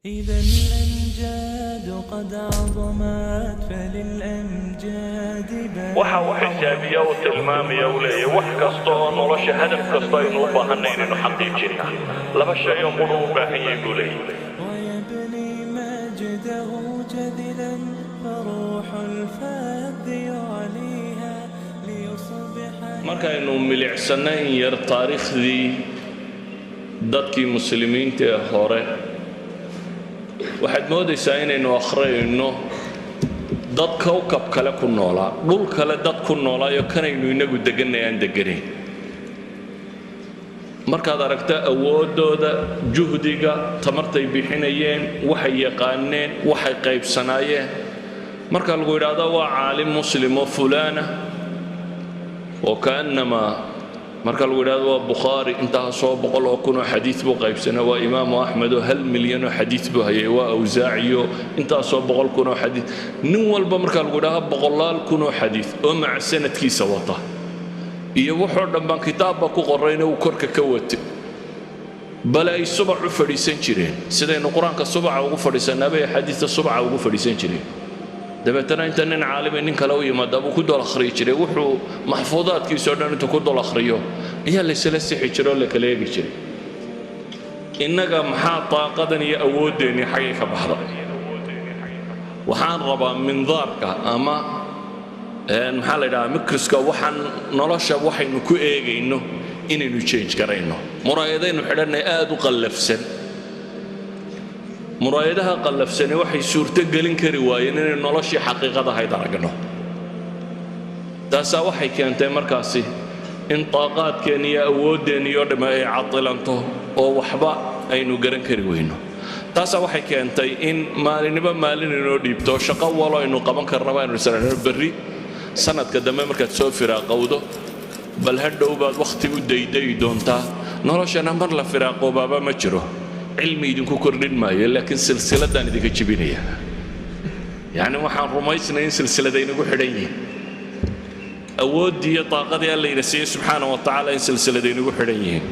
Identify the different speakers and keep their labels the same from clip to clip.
Speaker 1: إذا الأمجاد قد عظمت فللأمجاد
Speaker 2: waxa xisaabiya oo tilmaamaya uu leeyahay wax kasta oo nolosha hadaf kasta aynu u baahanay inaynu xaqiijino laba shay oo quru u baahan yahay buu leeyahay
Speaker 1: ويبني مجده جدلا فروح الفذ يعليها ليصبح
Speaker 2: markaynu milicsanayn yar taariikhdii dadkii muslimiinta ee hore waxaad moodaysaa inaynu akhriyayno dad kowkab kale ku noolaa dhul kale dad ku noolaayo kanaynu inagu deganay aan deganayn markaad aragta awoodooda juhdiga tamartay bixinayeen waxay yaqaaneen waxay qaybsanaayeen marka lagu yidhaahdo waa caalim muslim oo fulaana oo kaanama marka lagu yidhaahdo waa bukhaari intaa soo boqol oo kun oo xadiid buu qaybsanaa waa imaamu axmed oo 1 milyan oo xadiid buu hayay waa awsaaciyo intaa soo boqol kun oo xadiid nin walba marka lagu yidhaahdo boqolaal kun oo xadiid oo mac sanadkiisa wata iyo wuxuu dhanbaan kitaabba ku qorayna uu korka ka watay bal ay subax u fadhiisan jireen sidaynu qur-aanka subaxa ugu fadhiisanaaba ee xadiidka subaxa ugu fadhiisan jireen dabeetana inta nin caalime nin kale u yimaada buu ku dol akhriyi jiray wuxuu maxfuudaadkiisoo dhan intuu ku dol akhriyo ayaa laysla sixi jiray oo la kala eegi jiray innaga maxaa daaqadan iyo awooddeennii xaggay ka baxda waxaan rabaa mindaarka ama maxaa la yidhahaa mikriska waxaan nolosha waxaynu ku eegayno inaynu change garayno muraayadaynu xidhannay aada u qallafsan muraayadaha qallafsani waxay suurto gelin kari waayeen inay noloshii xaqiiqada ahayd aragno taasaa waxay keentay markaasi in daaqaadkeen iyo awooddeen iyo dhamme ay cadilanto oo waxba aynu garan kari weyno taasaa waxay keentay in maalinniba maalin inoo dhiibto shaqo walo aynu qaban karnaba aynu isarano berri sanadka dambe markaad soo firaaqowdo bal hadhow baad wakhti u daydayi doontaa noloshana mar la firaaqoobaaba ma jiro cilmi idinku kordhin maayo laakiin silsiladaan idinka jebinaya yacni waxaan rumaysnay in silsilada inagu xidhan yihiin awooddii iyo daaqadii alla ina siiyey subxaana wa tacaala in silsilada inagu xidhan yihiin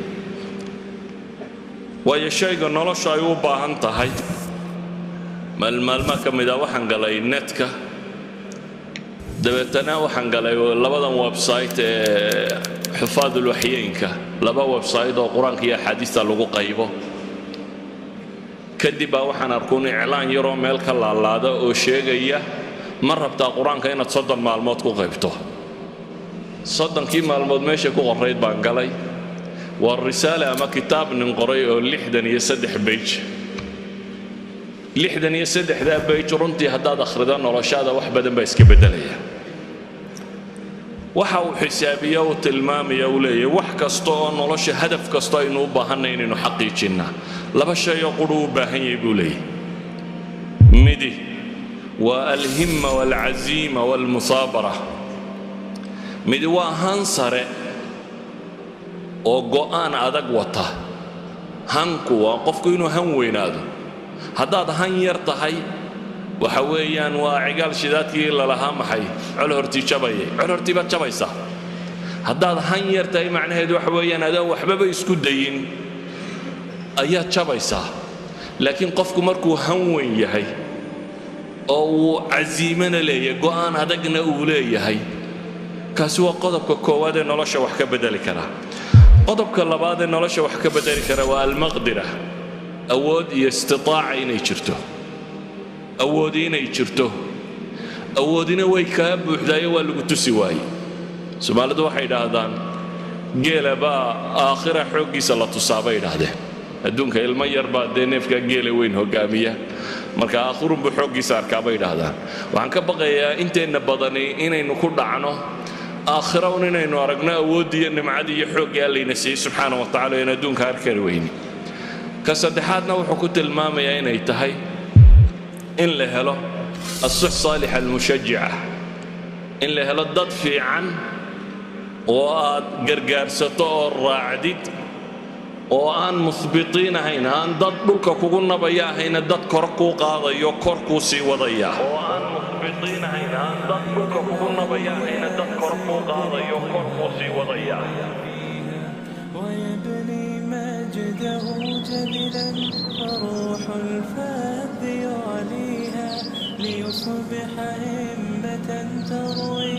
Speaker 2: waayo shayga nolosha ay u baahan tahay maalmaha ka mid ah waxaan galay netka dabeetana waxaan galay labadan website ee xufaadul waxyeynka laba website oo qur-aanka iyo axaadiista lagu qaybo kadib baa waxaan arkuun iclaan yaroo meel ka laalaada oo sheegaya ma rabtaa qur-aanka inaad 30 maalmood ku qaybto 30kii maalmood meesha ku qorayd baan galay waa risaale ama kitaab nin qoray oo 63 page 63 page runtii haddaad akhrido noloshaada wax badan baa iska beddelaya waxa uu xisaabiya uu tilmaamaya uu leeyahay wax kasta oo nolosha hadaf kasta aynu u baahanay inaynu xaqiijinna laba shay oo quru u baahan yahay buu leeyahay midi waa alhimma walcaziima walmusaabara midi waa han sare oo go'aan adag wata hanku waa qofku inuu han weynaado haddaad han yar tahay waxa weeyaan waa cigaal shidaadkii lalahaa maxay col hortii jabayay col hortii baad jabaysaa haddaad han yar tahay macnaheedu waxa weeyaan adaan waxbaba isku dayin ayaad jabaysaa laakiin qofku markuu han weyn yahay oo uu casiimana leeyahay go'aan adagna uu leeyahay kaasi waa qodobka koowaad ee nolosha wax ka bedeli kara qodobka labaad ee nolosha wax ka bedeli kara waa almaqdira awood iyo istitaaca inay jirto awoodi inay jirto awoodina way kaa buuxdaayo waa lagu tusi waaye soomaalidu waxay idhaahdaan geela baa aakhira xooggiisa la tusaa bay idhaahdeen adduunka ilmo yar baa dee neefkaa geela weyn hogaamiya marka aakhirunbu xooggiisa arkaa bay idhaahdaan waxaan ka baqayaa inteenna badani inaynu ku dhacno aakhira un inaynu aragno awooddii iyo nimcadii iyo xooggii allayna siiyey subxaana wa tacala in adduunka arkari weyni ka saddexaadna wuxuu ku tilmaamayaa inay tahay in la helo الصح صالح المشجعة in la helo dad fiican oo aad gargaarsato oo raacdid oo aan muthbitiin ahayn aan dad dhulka kugu nabaya ahayn dad kor ku qaadayo kor ku sii wadaya oo aan muthbitiin ahayn aan dad dhulka kugu nabaya ahayn dad kor ku qaadayo kor ku sii wadaya
Speaker 1: ويبني مجده جدلا فروح الفاتح ليصبح همة تروي